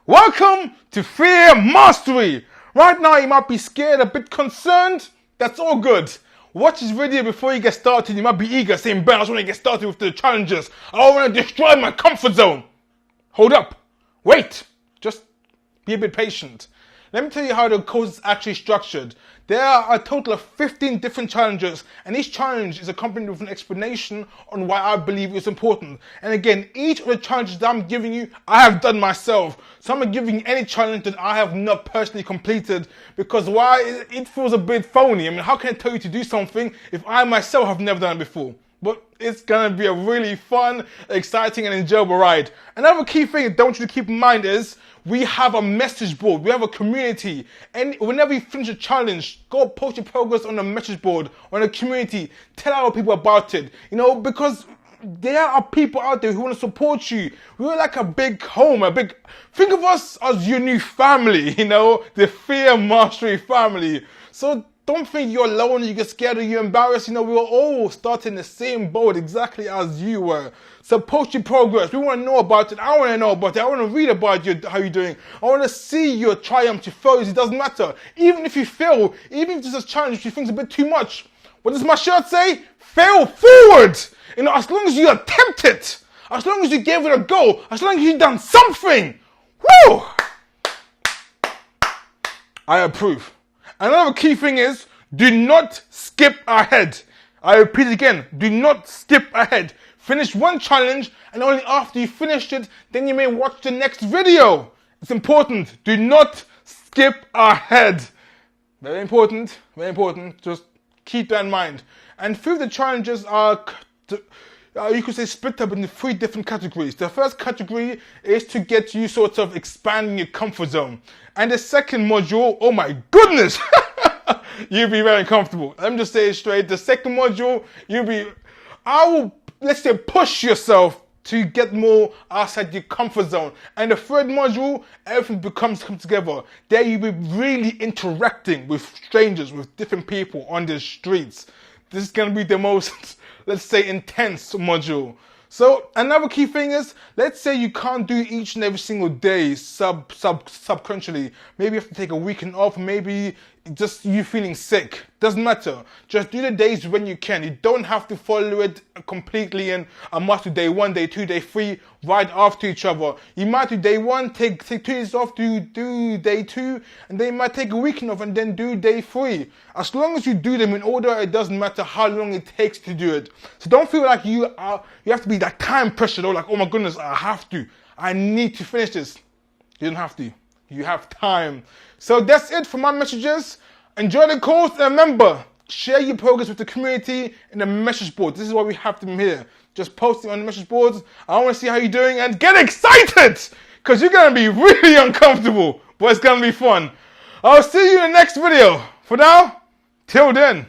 Welcome to Fear Mastery. Right now you might be scared, a bit concerned. That's all good. Watch this video before you get started. You might be eager, saying, Ben, I just want to get started with the challenges. I want to destroy my comfort zone. Hold up. Wait. Just be a bit patient. Let me tell you how the course is actually structured. There are a total of 15 different challenges, and each challenge is accompanied with an explanation on why I believe it's important. And again, each of the challenges that I'm giving you, I have done myself. So I'm not giving you any challenge that I have not personally completed, because why? It feels a bit phony. I mean, how can I tell you to do something if I myself have never done it before? But it's going to be a really fun, exciting, and enjoyable ride. Another key thing I want you to keep in mind is we have a message board. We have a community. And whenever you finish a challenge, go post your progress on the message board, on the community. Tell other people about it. You know, because there are people out there who want to support you. We're like a big home, think of us as your new family, you know, the Fear Mastery family. So don't think you're alone, you get scared or you're embarrassed. You know, we were all starting the same boat exactly as you were. So post your progress. We want to know about it. I want to know about it. I want to read about you, how you're doing. I want to see your triumphs, your failures. It doesn't matter. Even if you fail, even if there's a challenge you think is a bit too much, what does my shirt say? Fail forward. You know, as long as you attempt it, as long as you gave it a go, as long as you've done something, woo! I approve. Another key thing is, do not skip ahead. I repeat again, do not skip ahead. Finish one challenge, and only after you finished it, then you may watch the next video. It's important. Do not skip ahead. Very important, very important. Just keep that in mind. And few of the challenges are, you could say, split up into 3 different categories. The first category is to get you sort of expanding your comfort zone. And the second module, oh my goodness, you'll be very uncomfortable. Let me just say it straight. The second module, let's say, push yourself to get more outside your comfort zone. And the third module, everything comes together. There you'll be really interacting with strangers, with different people on the streets. This is going to be the most, let's say, intense module. So another key thing is, let's say you can't do each and every single day subconsciously. Maybe you have to take a weekend off, maybe just you feeling sick. Doesn't matter. Just do the days when you can. You don't have to follow it completely and a must do day 1, day 2, day 3, right after each other. You might do day 1, take 2 days off, do day 2, and then you might take a weekend off and then do day 3. As long as you do them in order, it doesn't matter how long it takes to do it. So don't feel like you have to be that time pressured or like, oh my goodness, I need to finish this. You don't have to. You have time. So that's it for my messages. Enjoy the course, and remember, share your progress with the community in the message board. This is why we have them here. Just post it on the message boards. I want to see how you're doing and get excited, because you're going to be really uncomfortable, but it's going to be fun. I'll see you in the next video. For now, till then.